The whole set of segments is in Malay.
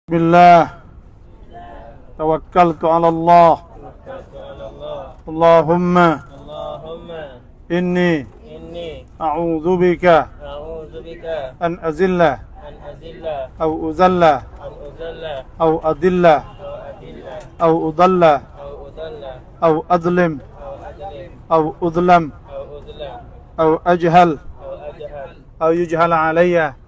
Bismillah. Tawakkaltu ala Allah. Allahumma inni a'udzu bika an azilla aw uzalla aw adilla aw udalla aw adlim aw udlam aw ajhal aw yujhal alayya.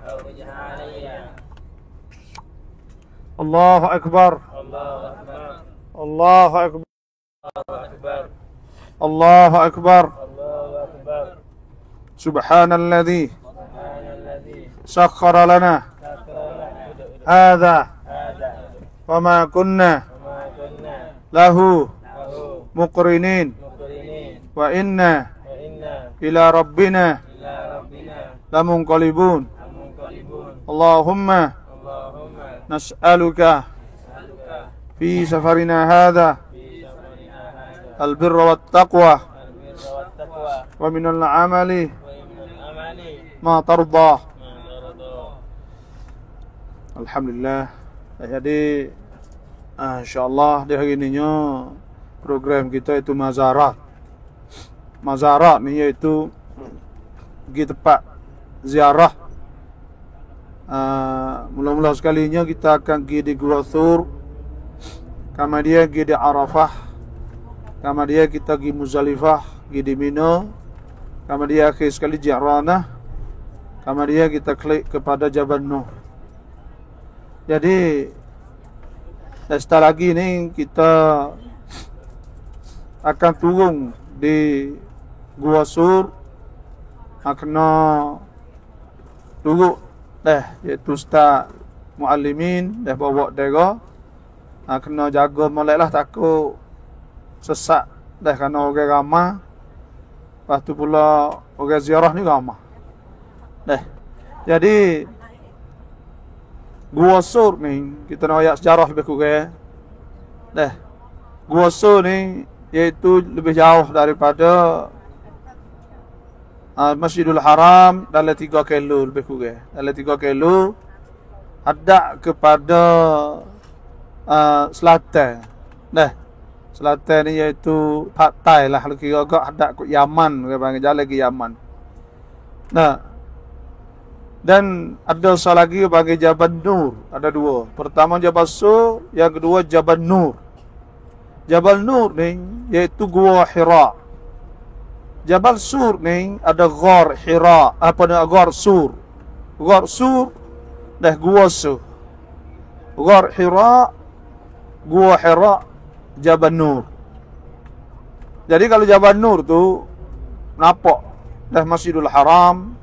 Allahu Akbar. Allahu Akbar. Allahu Akbar. Subhanalladzi sakhkhara lana hadza wa ma kunna lahu muqrinin wa inna ila rabbina lamunqalibun. Allahumma nas'aluka fi safarina hadha albirra wat taqwa wa minal amali ma tarda. Alhamdulillah. Jadi insyaallah di hari ininya program kita itu mazarat. Mazarat ni iaitu pergi tempat ziarah. Mula-mula sekalinya kita akan pergi di Gua Thur, kemudian pergi di Arafah, kemudian kita pergi Muzdalifah, pergi di Mina, kemudian akhir sekali Ji'ranah, kemudian kita klik kepada Jabal Nur. Jadi setelah lagi ni kita akan turun di Gua Thur, kena turun iaitu Ustaz Muallimin dah bawa dera. Kena jaga molek lah, takut sesak dah kerana orang ramai. Lepas tu pula orang ziarah ni ramai dah. Jadi Gua Thur ni kita nak ayat sejarah lebih kurang dah. Gua Thur ni iaitu lebih jauh daripada Masjidul Haram dalam 3 kilo lebih kurang. Dalam 3 kilo hadap kepada selatan. Nah, selatan ni iaitu Paktai lah, kira agak hadap ke Yaman, orang panggil jalan ke Yaman. Nah, dan ada satu lagi panggil Jabal Nur, ada 2. Pertama Jabal Thur, yang kedua Jabal Nur. Jabal Nur ni iaitu Gua Hira. Jabal Thur ni ada Ghar Hira, Ghar Thur. Ghar Thur dah Gua Thur. Ghar Hira, Gua Hira, Jabal Nur. Jadi kalau Jabal Nur tu nampak dah Masjidul Haram.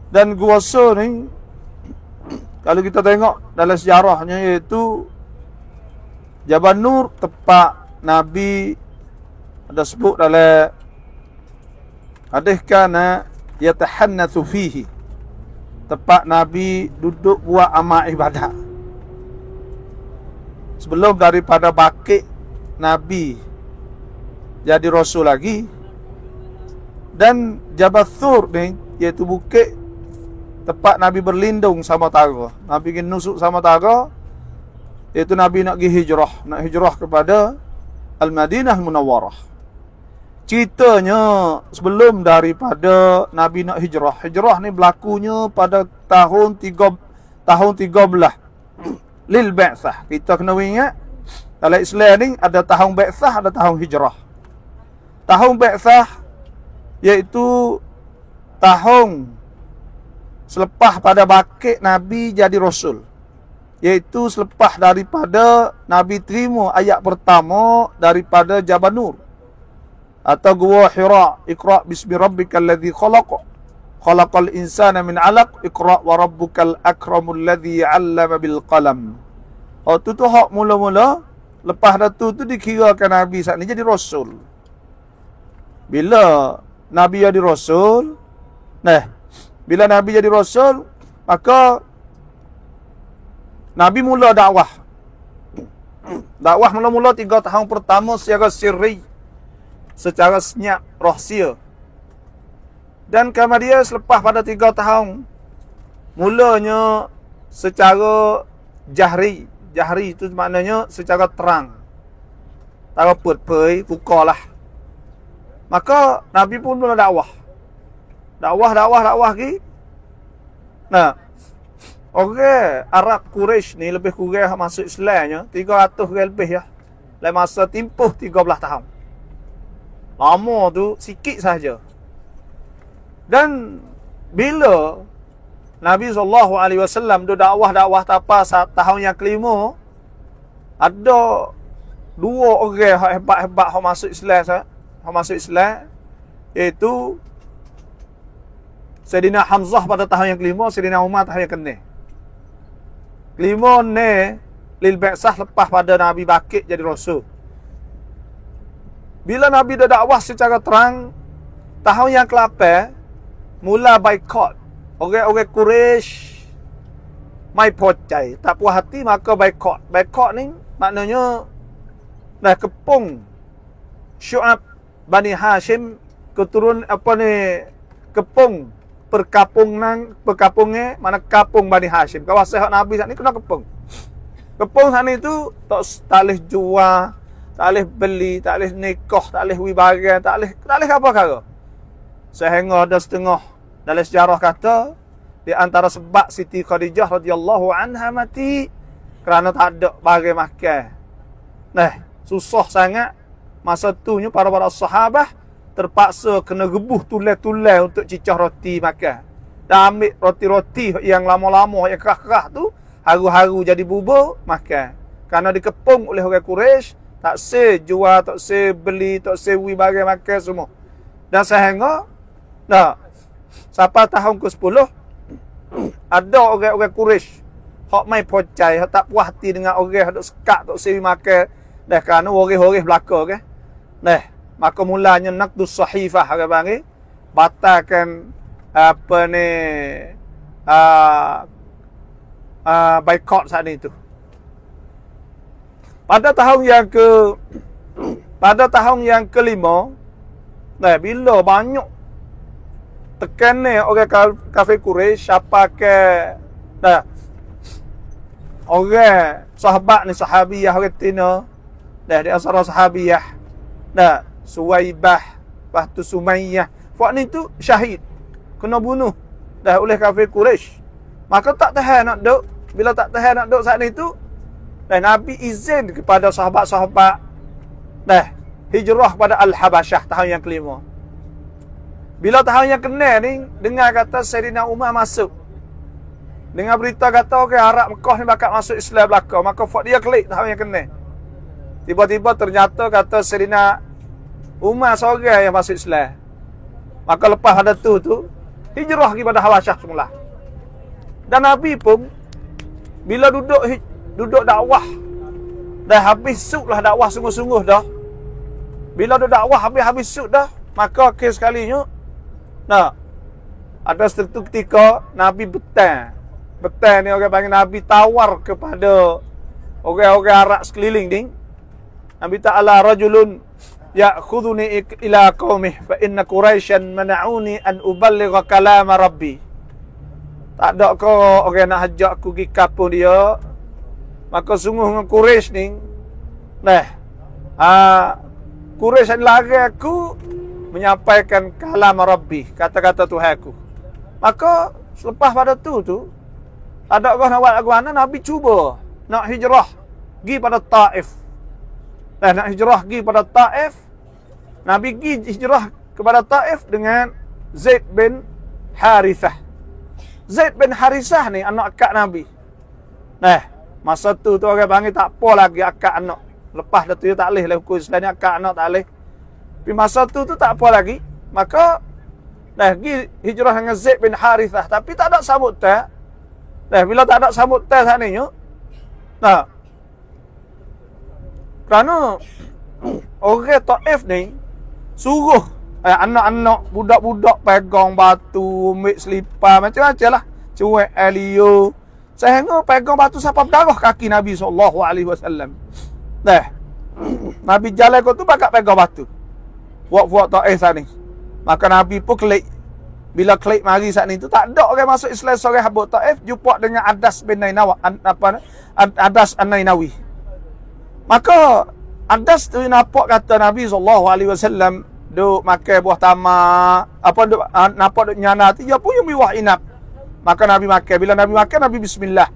Dan Gua Thur ni kalau kita tengok dalam sejarahnya iaitu Jabal Nur tempat Nabi ada sebut dalam hadis kana yatahannatsu fihi, tempat Nabi duduk buat amal ibadat. Sebelum daripada bakit Nabi jadi rasul lagi. Dan Jabal Thur ni iaitu bukit tempat Nabi berlindung sama tara. Nabi ingin nusuk sama tara, iaitu Nabi nak pergi hijrah, nak hijrah kepada Al-Madinah Munawwarah. Ceritanya sebelum daripada Nabi nak hijrah. Hijrah ni berlakunya pada tahun 13 Lil Ba'tsah. Kita kena ingat dalam Islam ni ada tahun Ba'tsah, ada tahun hijrah. Tahun Ba'tsah iaitu tahun selepas pada bakit Nabi jadi rasul, iaitu selepas daripada Nabi terima ayat pertama daripada Jabal Nur atau Gua Hira. Iqra bismi rabbikal ladzi khalaq, khalaqal insana min 'alaq, iqra wa rabbukal akramul ladzi 'allama bil qalam. Tu hak mula-mula. Lepas dah tu dikirakan Nabi saat ni jadi rasul. Bila Nabi jadi rasul, bila Nabi jadi rasul, maka Nabi mula dakwah. Dakwah mula-mula 3 tahun pertama secara sirri, secara senyap, rahsia. Dan kemudian selepas pada 3 tahun, mulanya secara jahri. Jahri itu maknanya secara terang. Tak ปิดเผย bukalah. Maka Nabi pun mula dakwah. Dakwah lagi. Nah, orang Arab Quraisy ni lebih kurang masuk Islamnya 300 lebih ya. Dalam masa tempoh 13 tahun. Lama tu sikit saja. Dan bila Nabi SAW tu dakwah tapa tahun yang kelima, ada 2 orang hebat-hebat yang masuk Islam, iaitu Sayyidina Hamzah pada tahun yang kelima, Sayyidina Umar tahun yang keenam. Kelima ni lil ba'sah lepas pada Nabi bakit jadi rasul. Bila Nabi dah dakwah secara terang, tahun yang ke-8 mula boikot. Orang-orang Quraisy mai pocai, tak puas hati maka boikot. Boikot ni maknanya dah kepung Syu'ab Bani Hashim keturun kepung perkapungnya mana kapung Bani Hashim. Kawasan Nabi saat ni kena kepung. Kepung saat ni tu tak boleh jual, tak boleh beli, tak boleh nikah, tak boleh wibagan, tak boleh apa kara. Sehingga ada setengah dalam sejarah kata di antara sebab Siti Khadijah radhiyallahu anha mati kerana tak ada barang makan. Nah, susah sangat masa tu para sahabat terpaksa kena rebuh tulai-tulai untuk cicah roti makan. Dan ambil roti-roti yang lama-lama yang kerah-kerah tu haru-haru jadi bubur makan. Kerana dikepung oleh orang Quraisy, tak se jual, tak se beli, tak se barang makan semua. Dan sehingga sampai tahun ke-10 ada orang-orang Quraisy hak mai pocai, hak tak puas hati dengan orang hak sekat tak sewi makan dah kerana waris-waris belaka ke. Nah, maka mulanya naqdus sahifah orang panggil batalkan boikot saat itu. Pada tahun yang kelima, nah bila banyak tekanan orang kafir Quraisy siapa ke orang sahabat ni sahabiyah orang Tina di antara sahabiyah Suwaibah lepas tu Sumayyah Fak ni tu syahid kena bunuh oleh kafir Quraisy. Maka tak tahan nak duduk. Bila tak tahan nak duduk saat ni tu Nabi izin kepada sahabat-sahabat hijrah pada Al-Habasyah tahun yang kelima. Bila tahun yang kena ni, dengar kata Sayyidina Umar masuk. Dengar berita kata orang Arab Mekah ni bakal masuk Islam belaka. Maka fak dia klik tahun yang kena. Tiba-tiba ternyata kata Sayyidina Umar seorang yang masuk Islam. Maka lepas ada tu hijrah pergi pada Habasyah semula. Dan Nabi pun bila duduk dakwah dah habis suk lah dakwah sungguh-sungguh dah. Bila duduk dakwah habis suk dah, maka akhir sekalinya ada satu ketika Nabi betan ni orang panggil Nabi tawar kepada orang-orang Arab sekeliling ni. Nabi Ta'ala rajulun ya'khuduni ila qaumih fa inna Quraisyan mana'uni an uballigha kalama Rabbi. Tak ada ke orang nak ajak aku pergi kampung dia. Maka sungguh dengan Quraisy ni Quraisy lari aku menyampaikan kalam Rabbi, kata-kata Tuhan aku. Maka selepas pada tu ada orang nak buat lagu mana, Nabi cuba nak hijrah pergi pada Taif. Nak hijrah pergi pada Taif. Nabi pergi hijrah kepada Taif dengan Zaid bin Harithah. Zaid bin Harithah ni anak akak Nabi. Masa tu orang panggil tak apa lagi akak anak. Lepas dah tu dia tak boleh lah hukum Islam ni akak anak tak boleh. Tapi masa tu tak apa lagi. Maka pergi hijrah dengan Zaid bin Harithah. Tapi tak ada sambut tak. Bila tak ada sambut tak saat ni kerana orang Taif ni suruh anak-anak budak-budak pegang batu, ambil selipar macam-macam lah. Cuek Elio. Sehingga pegang batu sampai berdarah kaki Nabi SAW. Nabi jalan kau tu pakai pegang batu. Buat Taif ni. Maka Nabi pun kelik. Bila klik mari saat ni tu tak ada orang masuk Islam seorang habuk Taif jumpa dengan Adas bin Nainawi Adas An-Nainawi. Maka Adas tu nampak kata Nabi SAW duk makan buah tamak, duk nampak duk nyana tu dia pun yang buah inap. Maka Nabi makan. Bila Nabi makan, Nabi bismillah.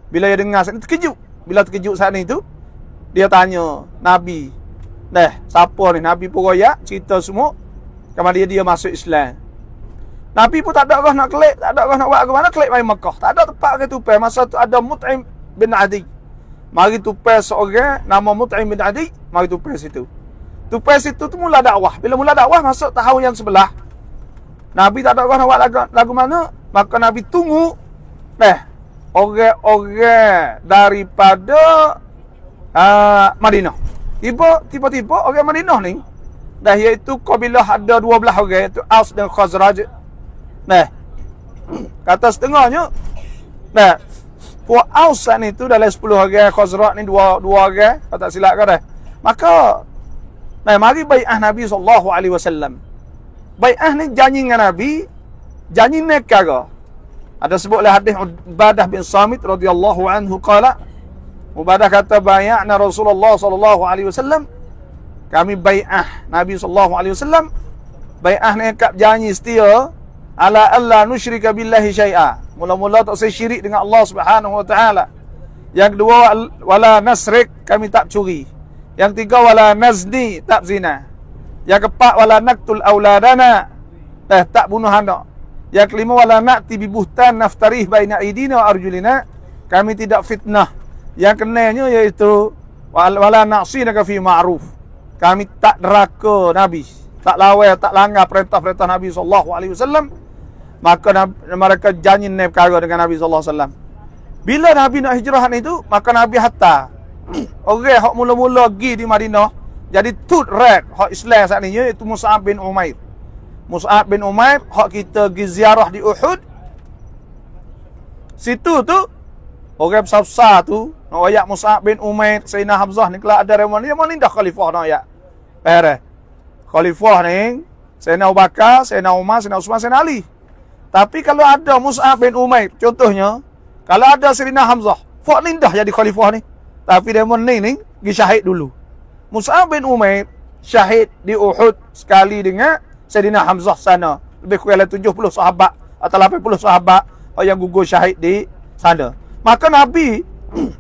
Bila dia dengar saat ni terkejut. Bila terkejut saat ni tu dia tanya Nabi, siapa ni? Nabi pun royak cerita semua. Kemudian dia masuk Islam. Nabi pun tak ada orang nak klik, tak ada orang nak buat ke mana, klik main Mekah. Tak ada tempat ke tupai. Masa tu ada Mut'im bin Adi. Mari tupai seorang nama Mut'im bin Adi, mari tupai situ. Tupai situ tu mula dakwah. Bila mula dakwah masuk tahun yang sebelah. Nabi tak ada orang nak buat lagu mana, maka Nabi tunggu orang-orang daripada Madinah. Tiba-tiba orang Madinah ni iaitu kabilah ada 12 orang, iaitu Aus dan Khazraj. Kata setengahnya puak Aus ni tu dalam 10 orang, Khazraj ni 2 orang, kalau tak silap ke dah. Maka mari bai'ah Nabi SAW. Bai'ah ni janji dengan Nabi, janji nekara. Ada sebut oleh hadis Ubadah bin Samit radhiyallahu anhu qala, Ubadah kata bai'na Rasulullah SAW, kami bai'ah Nabi SAW. Bai'ah ni kap janji setia ala alla nusyrika billahi syai'a. Mula-mula tak saya syirik dengan Allah Subhanahu wa taala. Yang kedua wala nasrik, kami tak curi. Yang tiga wala nazni, tak zina. Yang keempat wala naqtul auladana, tak bunuh anak. Yang kelima wala na'ti bi buhtan naftarih baina aidina wa arjulina, kami tidak fitnah. Yang kenanya iaitu wala na'sinaka fi ma'ruf, kami tak deraka Nabi, tak lawai, tak langgar perintah-perintah Nabi SAW. Maka mereka janji perkara dengan Nabi SAW. Bila Nabi nak hijrah itu, maka Nabi hantar orang hak mula-mula pergi di Madinah, jadi tut red hak Islam saat ni, iaitu Mus'ab bin Umair. Mus'ab bin Umair hak kita pergi ziarah di Uhud. Situ tu orang besar-besar tu nak ayat Mus'ab bin Umair, Sayyidina Hamzah ni kelak ada remon dia mana dah khalifah nak ayat. Khalifah ni Sayyidina Abu Bakar, Sayyidina Umar, Sayyidina Utsman, Sayyidina Ali. Tapi kalau ada Mus'ab bin Umair, contohnya kalau ada Sayyidina Hamzah, fak ni dah jadi khalifah ni. Tapi dia ni pergi syahid dulu. Mus'ab bin Umair syahid di Uhud sekali dengan Sayyidina Hamzah sana. Lebih kurang 70 sahabat atau 80 sahabat yang gugur syahid di sana. Maka Nabi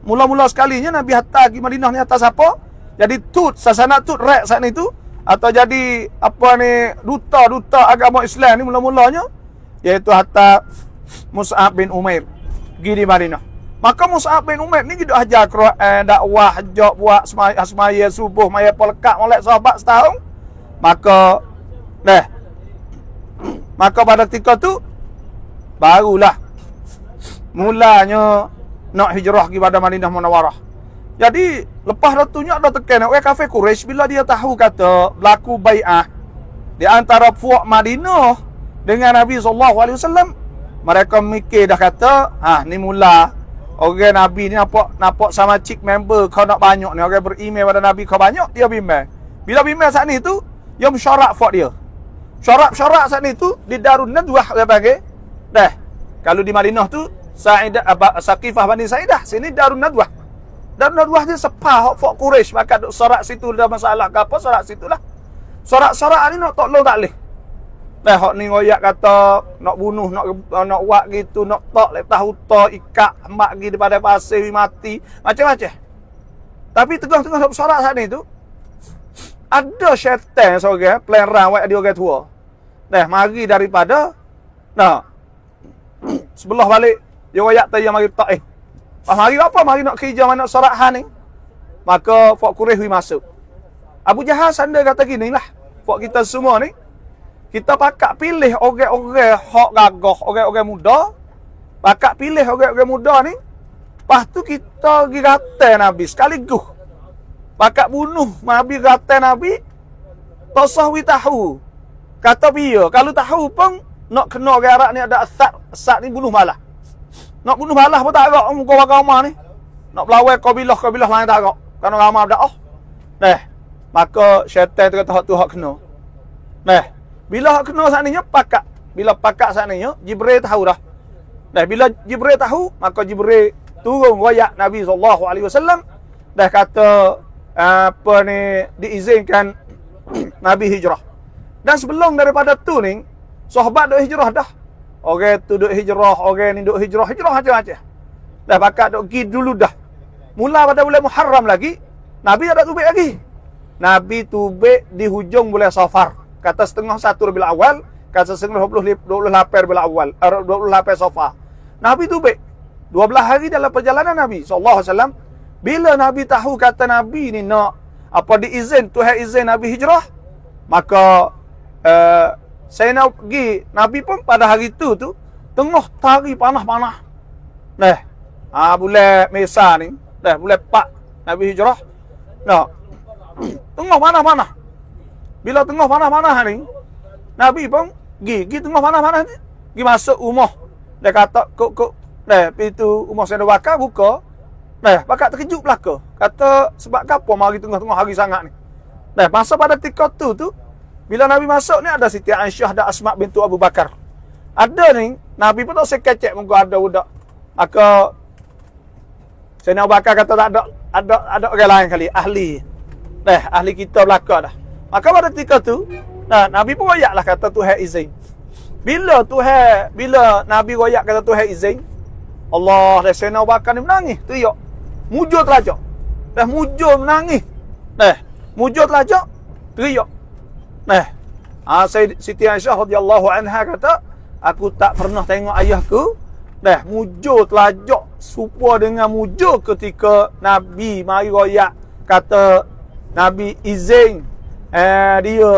mula-mula sekalinya Nabi hantar pergi Madinah ni atas apa? Jadi tut sasana tut rek saat ni tu, atau jadi apa ni duta agama Islam ni mula-mulanya, iaitu hantar Mus'ab bin Umair pergi di Madinah. Maka Mus'ab bin Umair ni hidup ajar Quran, dakwah, hajak, buat semaya subuh, maya polkat molek sahabat setahun. Maka pada ketika tu barulah mulanya nak hijrah kepada Madinah Munawwarah. Jadi lepas datunya ada tekan orang kafir Quraisy, bila dia tahu kata berlaku bai'ah di antara puak Madinah dengan Nabi SAW, mereka mikir dah kata, ni mula orang Nabi ni nampak sama cik member kau nak banyak ni, orang beremail pada Nabi kau banyak, dia bimbang. Bila bimbang saat ni tu, dia mensyarak fak dia. Syarak saat ni tu di Darun Nadwah dia panggil. Kalau di Madinah tu Sa'idah Saqifah Bani Sa'idah, sini Darun Nadwah. Darun Nadwah dia sepah fak Quraisy, maka duk sorak situ ada masalah ke apa, sorak situlah. Sorak-sorak ni nak tolong tak leh. Hak ni ngoyak kata nak bunuh, nak buat gitu, nak tok lek tahu tok ikat mak pergi daripada pasir mati, macam-macam. Tapi tengah-tengah sorak saat ni tu ada syaitan seorang plan rawat dia orang tua. Mari daripada sebelah balik dia royak tu yang mari tak mari apa? Mari nak kerja mana sorak han ni. Maka fak Quraisy masuk. Abu Jahal sanda kata gini lah, fak kita semua ni kita pakak pilih orang-orang hak gagah, orang-orang muda. Pakak pilih orang-orang muda ni. Lepas tu kita pergi rata Nabi sekaligus. Pakak bunuh Nabi, rata Nabi. Tasahwi tahu. Kata dia, kalau tahu pun nak kena orang Arab ni ada asat ni bunuh malah. Nak bunuh malah pun tak agak muka agama ni. Nak berlawan kabilah-kabilah lain tak agak. Kerana ramah berdakwah. Maka syaitan tu kata hak tu hak kena. Bila hak kena saat ni pakak bila pakak sananya, Jibril tahu dah. Dah bila Jibril tahu, maka Jibril turun royak Nabi SAW. Dah kata apa ni, diizinkan Nabi hijrah. Dan sebelum daripada tu ni, sahabat duk hijrah dah. Orang tu duk hijrah, orang ni duk hijrah macam-macam. Dah pakak duk pergi dulu dah. Mula pada bulan Muharram lagi, Nabi tak ada tubik lagi. Nabi tubik di hujung bulan Safar. Kata setengah 1 Rabiul Awal, kata setengah 28 Rabiul Awal, 28 Safar. Nabi tubik 12 hari dalam perjalanan Nabi SAW. Bila Nabi tahu kata Nabi ni nak apa diizin, Tuhan izin Nabi hijrah, maka saya nak pergi. Nabi pun pada hari tu tengah hari panas-panas. Bulan Mesa ni, bulan 4 Nabi hijrah. Tengah panas-panas. Bila tengah panas-panas ni, Nabi pun pergi tengah panas-panas ni, pergi masuk rumah. Dia kata kok pintu rumah Sayyidina Abu Bakar buka. Pakak terkejut belaka. Kata sebab apa mari tengah-tengah hari sangat ni. Masa pada ketika tu bila Nabi masuk ni, ada Siti Aisyah dan Asma bintu Abu Bakar. Ada ni, Nabi pun tak sekecek muka ada budak. Maka Sayyidina Abu Bakar kata tak ada orang lain kali, ahli. Ahli kita belaka dah. Maka pada ketika tu, Nabi pun royaklah kata Tuhan izin. Bila Nabi royak kata Tuhan izin, Allah, dah Sayyidina Abu Bakar ni menangis, teriak. Mujur terlajak. Mujur menangis. Mujur terlajak, teriak. Siti Aisyah radhiyallahu anha kata, aku tak pernah tengok ayahku mujur telajak serupa dengan mujur ketika Nabi mari royak kata Nabi izin dia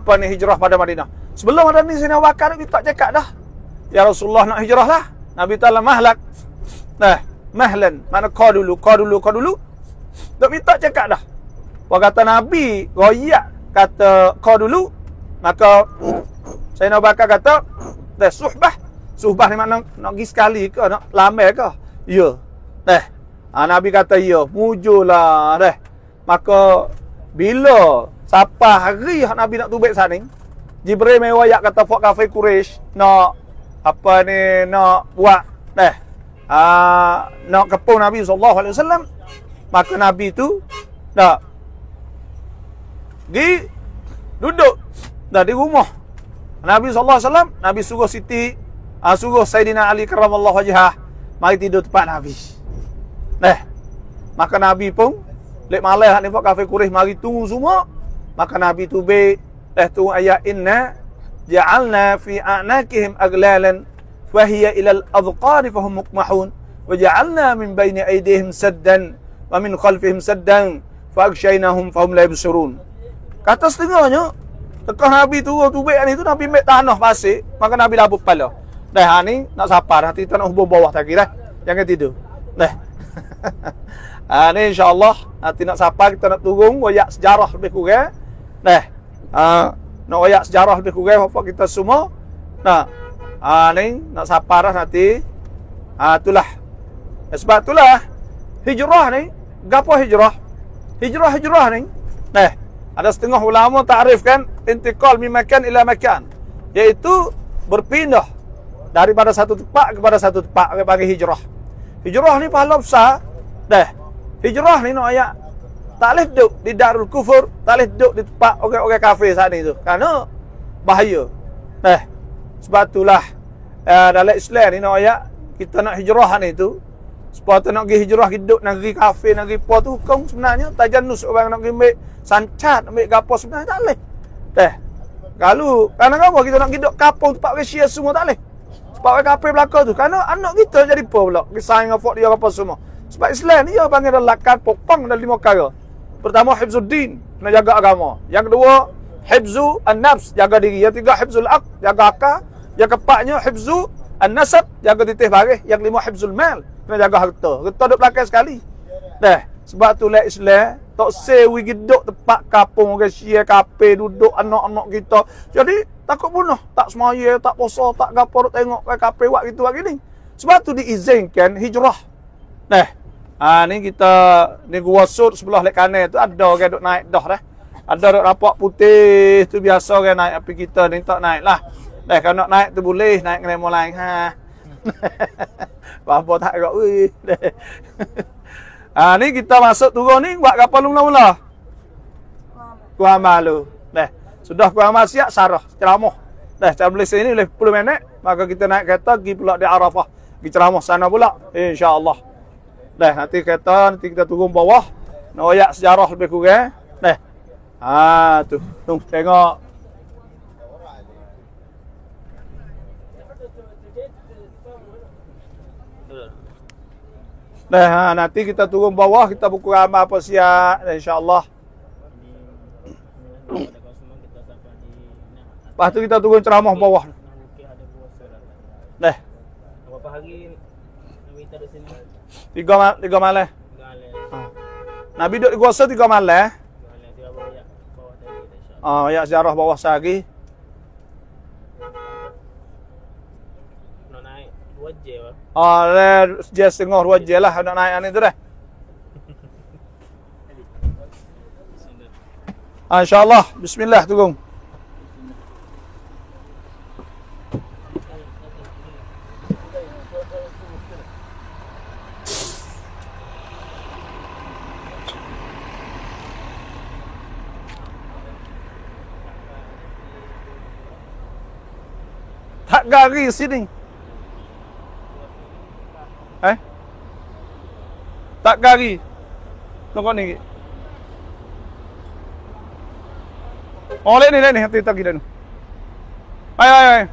hijrah pada Madinah. Sebelum ada ni Sayyidina Abu Bakar dia tak cakap dah, ya Rasulullah nak hijrah lah. Nabi Ta'ala mahlak. Mahlan, mana kau dulu. Tak minta cakap dah. Kata Nabi royak kata kau dulu, maka Sayyidina Abu Bakar kata, suhbah ni makna nak pergi sekali ke, nak lamai ke? Ya. Nabi kata ya, mujurlah. Maka bila siapa hari Nabi nak tubik sana ni, Jibril mai royak kata Fok Kafir Quraisy nak nak buat nak kepung Nabi SAW. Maka Nabi tu pergi duduk di rumah Nabi SAW. Nabi suruh suruh Sayyidina Ali karramallahu wajhah mari tidur tempat Nabi. Maka Nabi pun lek malam ni Fok Kafir Quraisy mari tunggu semua. Maka Nabi tu tu ayat inna ja'alna fi a'naqihim aglalan fa hiya ila al-adqari fahum muqmahun wa ja'alna min bayni aydihim saddan wa min khalfihim saddan fa aghshaynahum fahum la yubsirun. Kata setengahnya tekah Nabi turun tubik ni tu, Nabi ambil tanah pasir, maka Nabi labuk kepala. Ni nak sapar, nanti kita nak hubung bawah tak kira. Jangan tidur. Ni insya-Allah nanti nak sapar, kita nak turun royak sejarah lebih kurang. Nak royak sejarah lebih kurang apa kita semua. Ni nak sapar lah nanti. Itulah. Sebab itulah hijrah ni, gapo hijrah? Hijrah ni. Ada setengah ulama takrifkan intiqal min makan ila makan, iaitu berpindah daripada satu tempat kepada satu tempat, orang panggil hijrah. Hijrah ni pahala besar. Hijrah ni nak ayat tak boleh duduk di Darul Kufur, tak boleh duduk di tempat orang-orang kafir saat ni tu, kerana bahaya. Sebab itulah dalam Islam ni nak ayat kita nak hijrah ni tu, supaya nak pergi hijrah hidup negeri kafir, negeri apa tu, hukum sebenarnya tajannus, orang nak pergi ambil sancat, ambil gapo sebenarnya tak boleh. Kalau apa kita nak hidup kampung tempat orang Syiah semua tak boleh. Sebab orang kafir belakang tu, kerana anak kita jadi apa pula? Kisah dengan fok dia apa semua. Sebab Islam ni dia panggil lakan pokpang dalam 5 perkara. Pertama, hifzuddin, nak jaga agama. Yang kedua, hifzu an-nafs, jaga diri. Yang tiga, hifzul aql, jaga akal. Yang keempatnya, hifzu an-nasab, jaga titih baris. Yang kelima, hifzul mal, nak jaga harta. Harta duduk belakang sekali. Sebab tu lah Islam tak sewi hidup tempat kampung orang Syiah kafir duduk anak-anak kita. Jadi takut bunuh, tak semaya, tak puasa, tak gapo tengok orang kafir buat gitu lagi ni. Sebab tu diizinkan hijrah. Ni kita ni Gua Sud sebelah lek kanan tu ada orang duk naik dah dah. Ada duk rapak putih tu biasa orang naik, tapi kita ni tak naik lah. kalau nak naik tu boleh, naik kereta lain ha. Apa tak kau ni kita masuk turun ni buat apa mula-mula? Ku amal lu. Sudah ku amal siap sarah ceramah. Cara Malaysia ni boleh 10 minit, maka kita naik kereta pergi pula di Arafah. Pergi ceramah sana pula, insya-Allah. Nanti kereta nanti kita turun bawah. Nak ayat sejarah lebih kurang. Tu. Tengok. Nanti kita turun bawah, kita buku amal apa siap, insya-Allah. Lepas tu kita turun ceramah bawah. Berapa hari Nabi taruh sini? 3 malam. Nabi duduk di kuasa 3 malam. Ya ziarah bawah sehari. Nak naik 2 jam. Dia setengah 2 jam lah nak naik ni tu dah. InsyaAllah. Bismillah turun. Tak gari sini. Tak gari. Tengok ni. Lihat ni. Hati tak kita ni. Ay.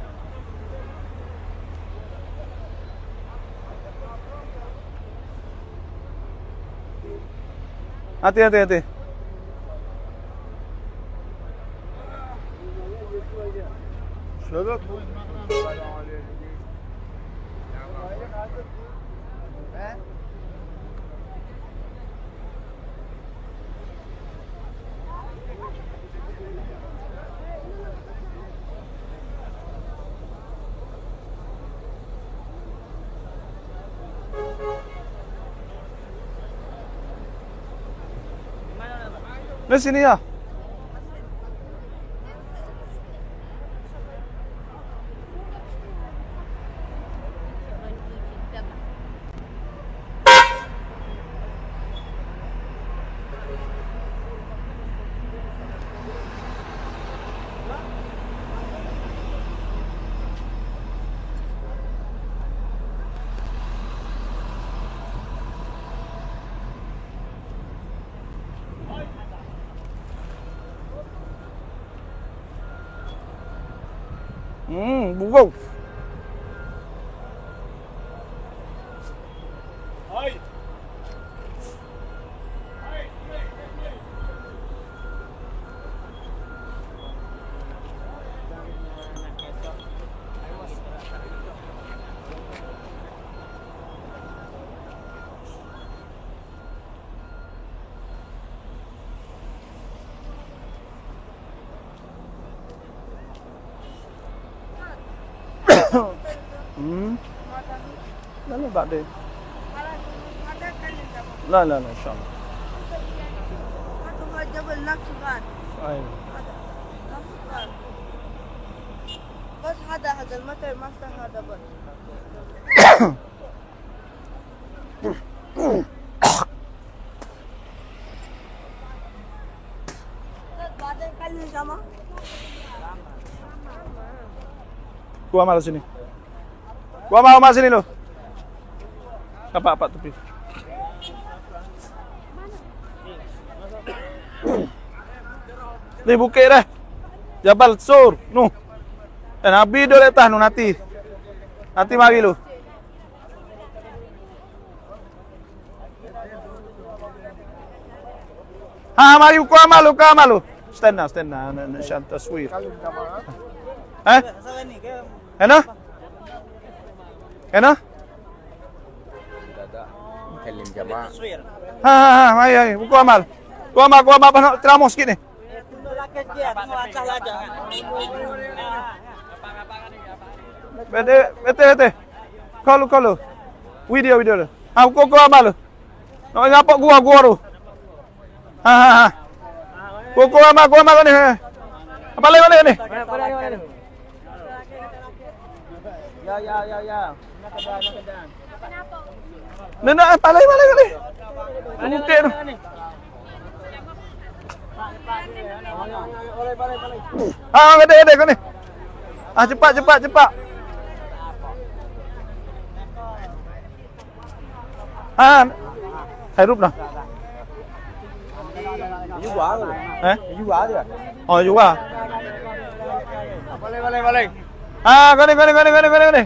Hati. Selamat. Di sini ya. Burung. Lalu بعدين لا إن شاء الله هذا جبل نقصان أيوة بس هذا المطر ما هذا بس بعدين كلمة sama Gua malas sini. Gua mau mas sini lo. Apa tepi. Ni bukit dah. Jabal Sur. Nu. Dan Nabi duduk atas nu nanti. Nanti mari lu. Mari uku amal lu. Stena. Nashant taswir. هنا نكلم جماعة هاي gua amal ceramah sikit ni. Bete. Kalau video tu. Gua amal lu. Nak nyapa gua tu. Gua amal ni. Apa lagi ni? Ya. Nak kedan. Nak palai. Bukit tu. Gede kau ni. Cepat. Hirup dah. Juga tu. Juga tu. Oh, juga. Balik. Kau ni. Ni.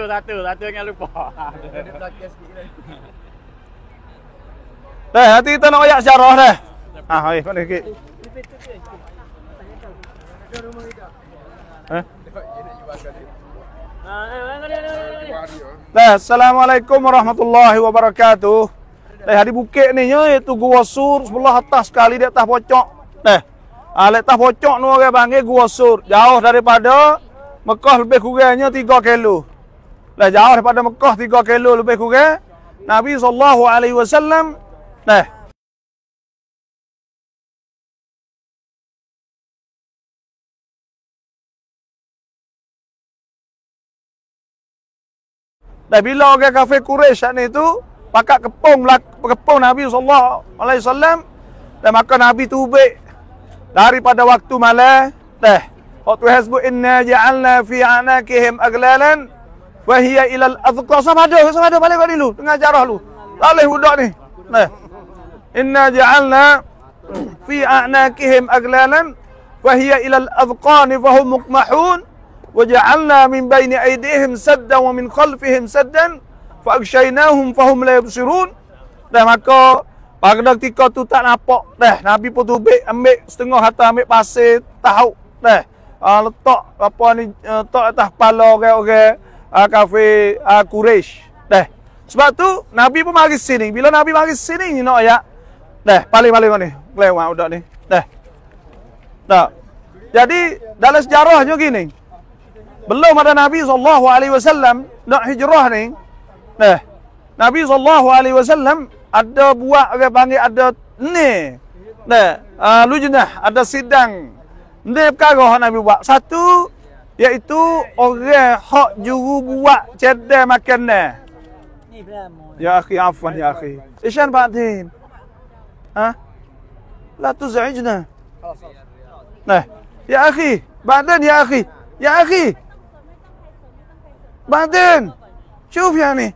Satu jangan lupa. Hati kita nak ayak sejarah dah. Hai, kau ni sikit. Assalamualaikum warahmatullahi wabarakatuh. Di bukit ni iaitu Gua Sur sebelah atas sekali di atas pocok. Di atas pocok ni orang panggil Gua Sur. Jauh daripada Mekah lebih kurangnya 3 kilo. Jauh daripada Mekah 3 kilo lebih kurang. Nabi SAW bila orang kafir Quraisy ni tu pakat kepung Nabi SAW, dan maka Nabi tubik daripada waktu malam. Waktu hasbu inna ja'alna fi anakihim aglalan wa hiya ila al-adqa. Sama ada balik kau dulu dengar jarah lu. Lalih budak ni. Inna ja'alna fi anakihim aglalan wa hiya ila al-adqan fa hum muqmahun wa ja'alna min baini aydihim saddan wa min khalfihim saddan fa aghshaynahum fa hum la yubsirun. Maka pada ketika tu tak nampak Nabi pun tubik ambil setengah harta, ambil pasir tahu letak apa ni, letak atas kepala orang-orang kafir Quraisy. Sebab tu Nabi pun mari sini. Bila Nabi mari sini ni nak ayat. Paling kau ni. Lewat budak ni. Jadi dalam sejarahnya gini. Belum ada Nabi SAW nak hijrah ni. Nabi SAW ada buat orang panggil ada ni. Lujnah, ada sidang. Ni perkara Nabi buat. Satu iaitu orang hak juru buat cedek makanan. Ya akhi, afwan ya akhi. Ishan ba'din. La tuz'ijna. Ya akhi, ba'din ya akhi. Ya akhi. Ba'din. Syuf ya ni.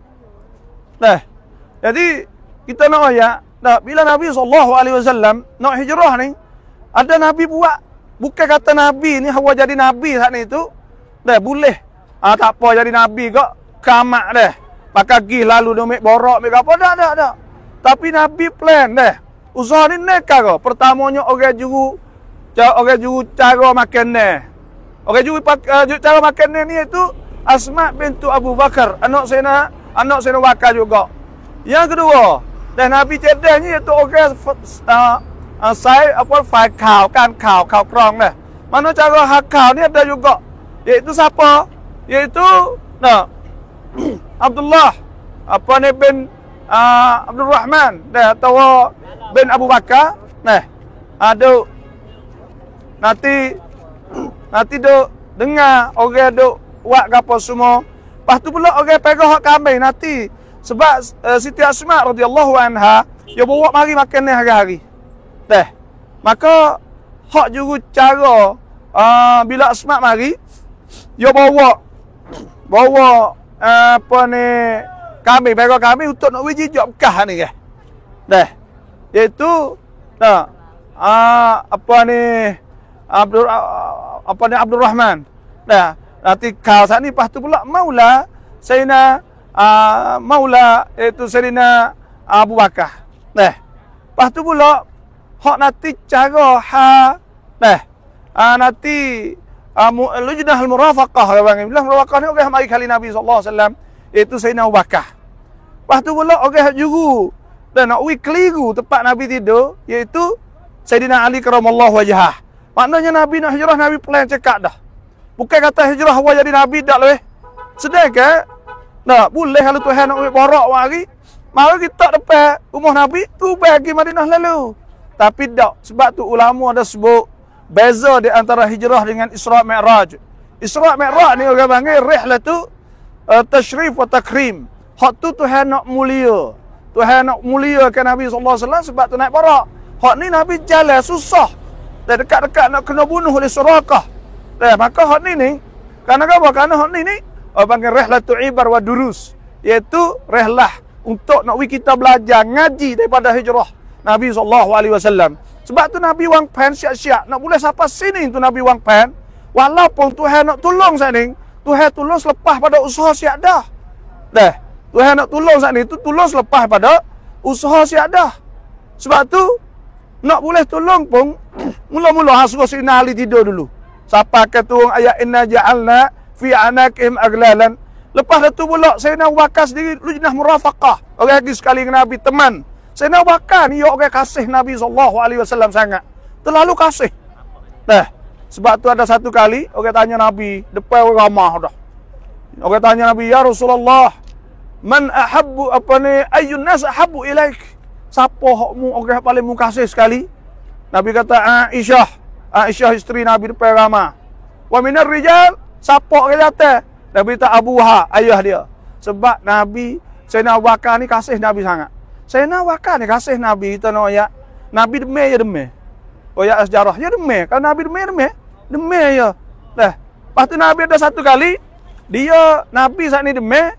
Jadi kita nak ayat, bila Nabi SAW nak hijrah ni, ada Nabi buat. Bukan kata Nabi ni hawa jadi Nabi saat ni tu. Boleh. Tak apa jadi Nabi kok. Kamak pakai gih lalu dia ambil borok, ambil apa. Tak. Tapi Nabi plan usaha ni nekah kok. Pertamanya orang juru cara makan ni. Orang juru cara makan ni iaitu Asma bintu Abu Bakar. Anak Sayyidina Bakar juga. Yang kedua, Nabi cedahnya iaitu orang saya fai khảo krong mana cara hak khảo ni ada juga, iaitu siapa, iaitu Abdullah bin Abdul Rahman atau bin Abu Bakar ada nanti duk dengar orang duk buat apa semua. Lepas tu pula orang pegang hak kambing nanti sebab Siti Asma radhiyallahu anha dia bawa mari makan ni hari-hari. Maka hak juru cara bila Asma mari dia bawa apa ni kami pegang kami untuk nak wiji jok Mekah ni ke. Iaitu apa ni Abdul Rahman. Nanti kau saat ni lepas tu pula Maula Sayyidina iaitu Sayyidina Abu Bakar. Lepas tu pula hak nanti cara nanti lujnah al-murafaqah orang bilang murafaqah ni orang mari kali Nabi SAW iaitu Sayyidina Abu Bakar. Lepas tu pula orang juru dan nak keliru tempat Nabi tidur iaitu Sayyidina Ali karamallahu wajhah. Maknanya Nabi nak hijrah, Nabi plan cekak dah. Bukan kata hijrah awak jadi Nabi tak leh. Sedangkan, nah, boleh kalau Tuhan nak ambil borak mari. Mari kita depan rumah Nabi, tu bagi Madinah lalu. Tapi tak, sebab tu ulama ada sebut beza di antara hijrah dengan Isra' Mi'raj. Isra' Mi'raj ni orang panggil rihlatu tashrif wa takrim. Hak tu Tuhan nak mulia. Tuhan nak muliakan Nabi SAW sebab tu naik borak. Hak ni Nabi jalan susah. Dan dekat-dekat nak kena bunuh oleh Surakah. Maka hak ni, kerana apa? Kerana hak ni orang panggil rihlatu ibar wa durus. Iaitu rihlah untuk nak kita belajar ngaji daripada hijrah Nabi SAW. Sebab tu Nabi wang pen siap-siap nak boleh sampai sini tu Nabi wang pen. Walaupun Tuhan nak tolong saat ni, Tuhan tolong selepas pada usaha siap dah. Tuhan nak tolong saat ni tu tolong selepas pada usaha siap dah. Sebab tu nak boleh tolong pun mula-mula suruh Sayyidina Ali tidur dulu. Sampai ke turun ayat inna ja'alna fi anaqihim aglalan. Lepas itu pula Sayyidina Abu Bakar sendiri lujnah murafaqah. Orang lagi sekali dengan Nabi teman. Sayyidina Abu Bakar ni orang kasih Nabi SAW sangat. Terlalu kasih. Sebab tu ada satu kali orang tanya Nabi depan orang ramah dah. Orang tanya Nabi, ya Rasulullah, man ahabbu ayyun nas ahabbu ilaik? Siapa hokmu orang paling mu kasih sekali? Nabi kata Aisyah. Aisyah isteri Nabi depan ramah. Wa minar rijal, siapa orang jatuh? Nabi tak Abuha, ayah dia. Sebab Nabi, Sayyidina Abu Bakar ni kasih Nabi sangat. Sayyidina Abu Bakar ni kasih Nabi, kita nak ayat. Nabi demai ya demai. Ayat sejarah, ya demai. Kalau Nabi demai ya. Lepas tu Nabi ada satu kali, dia, Nabi saat ni demai.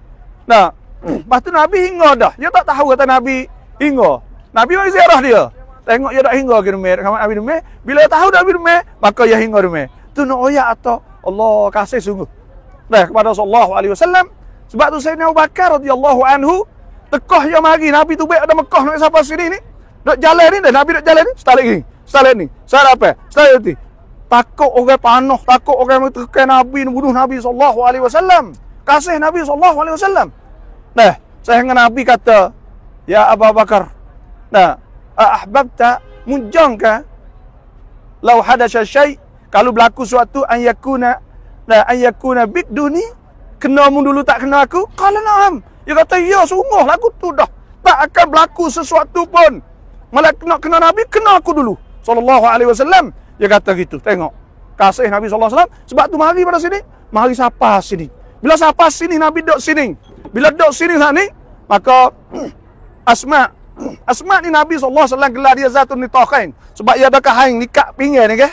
Lepas tu Nabi hingga dah. Dia tak tahu kata Nabi hingga. Nabi bagi ziarah dia. Tengok dia dah hingga ke demai. Nabi demai. Bila dia tahu Nabi demai, maka dia hingga demai. Tu nak ayat atau Allah kasih sungguh. Kepada sallallahu alaihi wasallam. Sebab tu Sayyidina Abu Bakar radhiyallahu anhu tekah yang mari Nabi tu baik ada Mekah nak sampai sini ni. Dok jalan ni dah Nabi dok jalan ni, start ni. Start apa? Start ni. Takut orang panah, takut orang tekan Nabi bunuh Nabi sallallahu alaihi wasallam. Kasih Nabi sallallahu alaihi wasallam. Saya dengan Nabi kata, "Ya Abu Bakar, ahbabta munjangka law hadatsa syai' kalau berlaku suatu an yakuna biduni kena mu dulu tak kena aku qala na'am." Dia kata ya sungguh lagu tu dah tak akan berlaku sesuatu pun malah kena Nabi kena aku dulu sallallahu alaihi wasallam. Dia kata gitu. Tengok kasih Nabi sallallahu alaihi wasallam. Sebab tu mari pada sini, mari sapa sini. Bila sapa sini Nabi duduk sini. Bila duduk sini saat ni maka Asma ni Nabi sallallahu alaihi wasallam gelar dia zatun nitaqain sebab dia ada kain nikah pinggir ni ke.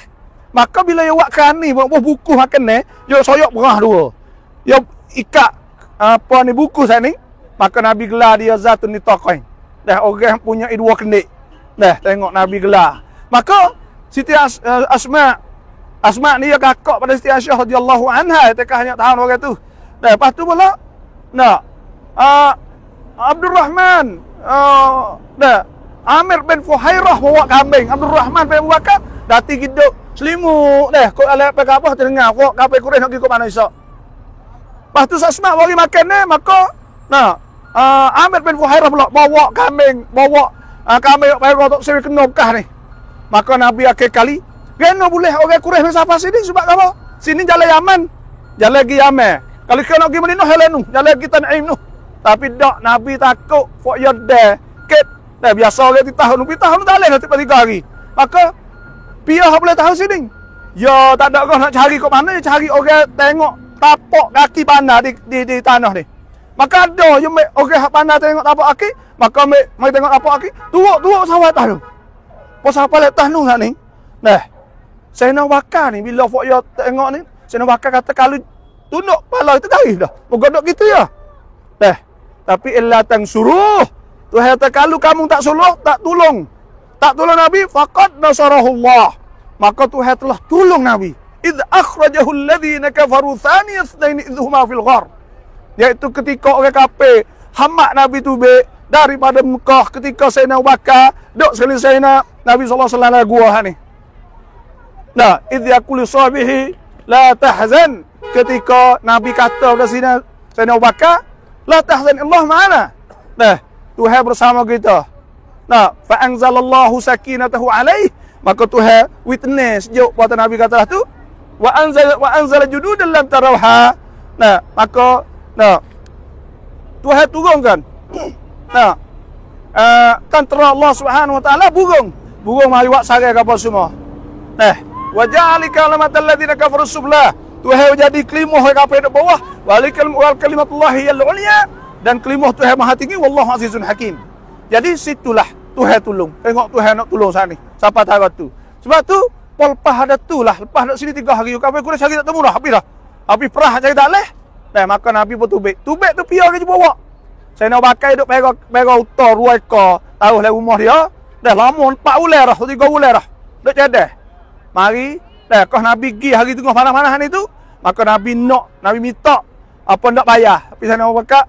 Maka bila dia buat kerani, buat buku makan ni, dia soyok berah dua. Dia ikat buku saya ni, maka Nabi gelar dia zatun nitaqain. Orang punya dua kendik. Tengok Nabi gelar. Maka Siti Asma ni dia kakak pada Siti Aisyah radhiyallahu anha, tekah hanya tahun orang tu. Lepas tu pula Abdul Rahman Amir bin Fuhairah bawa kambing. Abdul Rahman bin Abu Bakar dati hidup selimut kau alai apa apa terdengar kau kapai Quraisy nak ikut mana esok. Lepas tu Asma bagi makan ni maka Amir bin Fuhairah pula bawa kambing kambing baru untuk sewi kena bekah ni. Maka Nabi akhir kali kena boleh orang Quraisy sampai sini sebab apa? Sini jalan Yaman. Jalan lagi Yaman. Kalau kau nak pergi Madinah jalan nu, jalan lagi Tan'im nu. Tapi tak Nabi takut for your day. Biasa orang tahun tak leh nanti 3 hari. Maka pihak boleh tahu sini. Ya tak ada kau nak cari kat mana, cari orang tengok tapak kaki panah di tanah ni. Maka ada je orang panah tengok tapak kaki, maka mai tengok tapak kaki, turuk sawat tah tu. Pas apa letas nu ni. Sayyidina Abu Bakar ni bila fok ya tengok ni, Sayyidina Abu Bakar kata kalau tunduk kepala itu garis dah. Bergodok gitu ya. Tapi illa suruh. Tuhan kata kalau kamu tak suluh, tak tolong Nabi, faqad nasarahullah. Maka Tuhan telah tolong Nabi. Idh akhrajahu alladhina kafaru thaniya itsnaini idhuma fil ghar. Iaitu ketika orang kafir hamak Nabi tu daripada Mekah ketika Sayyidina Abu Bakar duk sekali Sayyidina Nabi sallallahu alaihi wasallam gua ni. Idh yaqulu sahabihi la tahzan, ketika Nabi kata kepada Sayyidina Abu Bakar, la tahzan Allah ma'ana. Tuhan bersama kita. Fa anzalallahu sakinatahu alaih, maka Tuhan witness sejuk buat Nabi kata tu. wa anzala junudan lam tarawha. Nah, maka Tuhan turunkan tentera Allah Subhanahu wa taala burung mari buat sarai kapal semua. Nah, wa ja'alika lamatal ladzina kafaru subla. Tuhan jadi kelimah kapal di bawah, wal kalimatullahi al-ulya, dan kelimah Tuhan Maha Tinggi, wallahu azizun hakim. Jadi situlah Tuhan tolong. Tengok Tuhan nak tolong sana ni. Siapa tahu tu. Sebab tu lepas ada tu lah, lepas nak sini 3 hari kapal kurang cari tak temu dah, habis dah. Habis perah cari tak leh. Nah, maka Nabi pun tubik. Tubik tu piau dia bawa. Saya nak pakai duk pega utar 2 ekor. Taruh lah rumah dia. Dah lama 4 bulan dah, 3 bulan dah. Duk jadah. Mari, dah kau Nabi pergi hari tengah panas-panas ni tu, maka Nabi minta apa nak bayar. Tapi saya nak pakai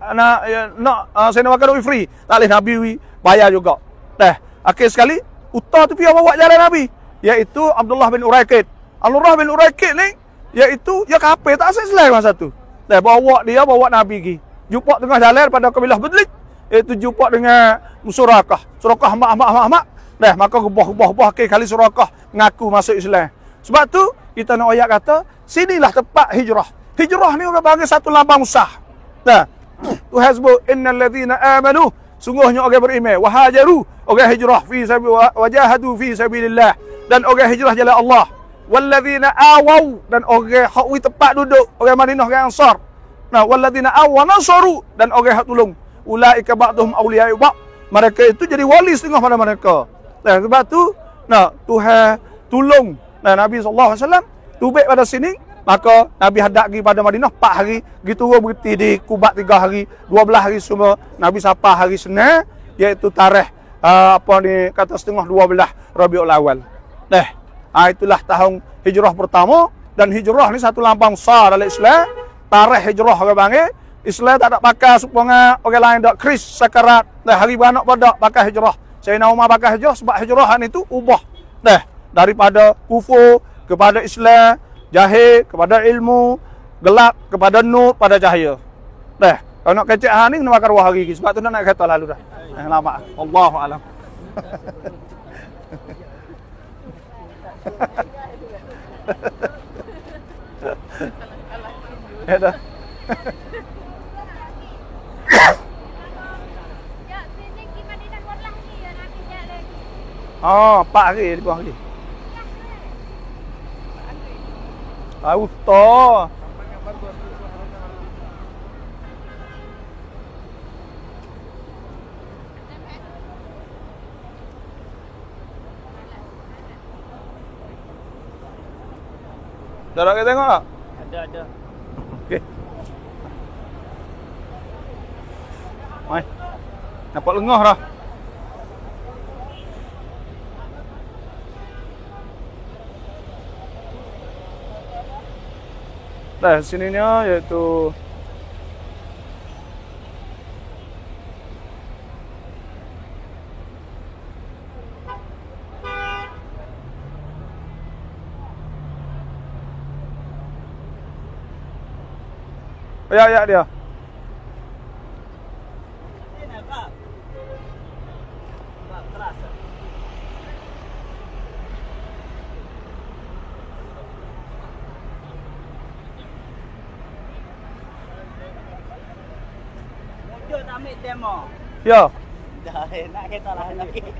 saya nak pakai free. Tak boleh Nabi bayar juga. Dah, akhir sekali utar tu piau bawa jalan Nabi, iaitu Abdullah bin Uraikid. Abdullah bin Uraikid ni iaitu ya kafir tak asal Islam masa tu. Dah bawa Nabi pergi. Jumpa tengah jalan pada kabilah Badlij, iaitu jumpa dengan Surakah. Surakah mak. Dah, maka gebah kali Surakah ngaku masuk Islam. Sebab tu kita nak ayat kata, sinilah tempat hijrah. Hijrah ni orang panggil satu lambang sah. Nah, Tuhan sebut innal ladzina amanu, sungguhnya orang beriman, wahajaru, orang hijrah fi wajahadu fi sabilillah, dan orang hijrah jalan Allah. Walladzina awau, dan orang hak tempat duduk, orang Madinah, orang Ansar. Nah, walladzina aw nasaru, dan orang hak tolong. Ulaika ba'dhum awliya'u ba'd. Mereka itu jadi wali setengah pada mereka. Nah, sebab tu Tuhan tolong. Nah, Nabi SAW tubik pada sini, maka Nabi hadap pergi pada Madinah 4 hari, gitu berhenti di Kubat 3 hari, 12 hari semua Nabi sapa hari Senin, iaitu tarikh kata setengah 12 Rabiul Awal. Nah, itulah tahun hijrah pertama, dan hijrah ni satu lambang besar dalam Islam. Tarikh hijrah orang panggil. Islam tak ada pakai supaya orang lain dak kris sakarat. Dah hari beranak pada pakai hijrah. Sayyidina Umar pakai hijrah sebab hijrah itu ubah. Dah, daripada kufur kepada Islam, jahil kepada ilmu, gelap kepada nur pada cahaya. Dah, kalau nak kecek ni kena makan 2 hari lagi. Sebab tu nak kata lalu dah. Lama. Allahu a'lam. Ya dah. Oh, 4 hari di bawah lagi. Auto. Dah nak kita tengok tak? Ada. Okey. Mai. Nampak lengah dah. Dah sininya iaitu ya dia. Dia tak ambil demo. Ya. Dah nak kereta lah lagi. Dia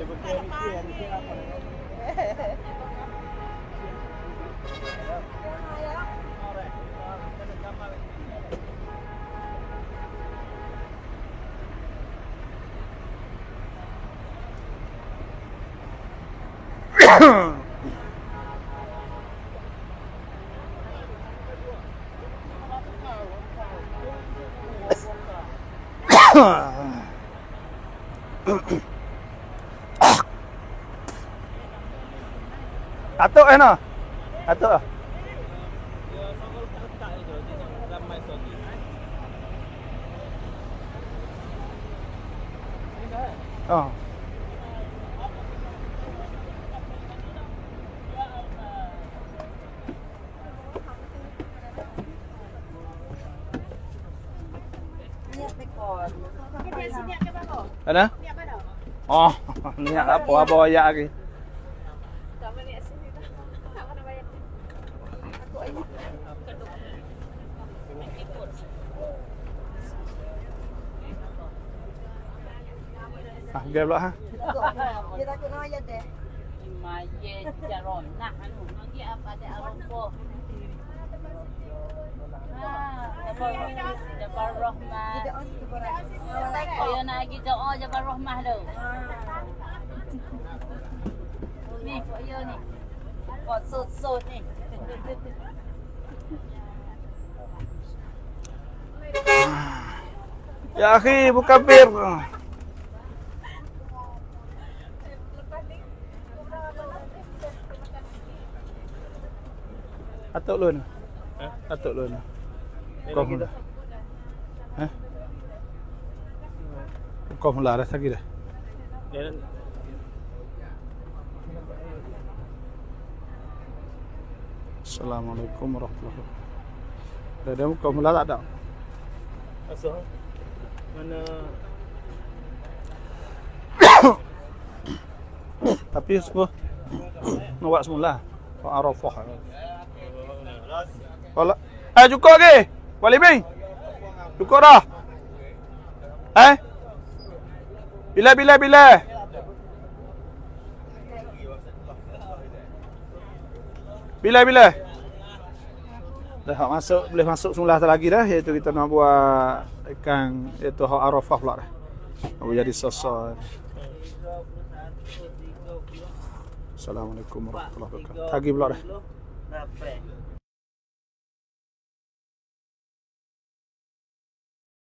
betul ni apa. Atuk nak? Atuk ah. Oh. Ada? Oh, niat apa ayat lagi. Game pula ha. Dia takut nak ayat deh. Imaje jaron nah anu lagi apa ada Arafah. Jabal Rahmah. Dia on tu berat. Oh ya nak lagi doa Jabal Rahmah tu. Ni kok ya ni. Kok sut-sut ni. Ya akhi, buka bir. Atuk lun. Atuk lun. Kau mula. Kau mula dah lagi dah. Assalamualaikum warahmatullahi wabarakatuh. Dah kau mula tak ada. Asal mana Tapi semua nak semula. Kau Arafah. Kalau cukup ke? Wali Bing. Cukup dah. Bila. Bila. Dah masuk, boleh masuk semula lagi dah, iaitu kita nak buat ikan iaitu hak Arafah pula dah. Nak jadi sosok. Assalamualaikum warahmatullahi wabarakatuh. Tagi pula dah.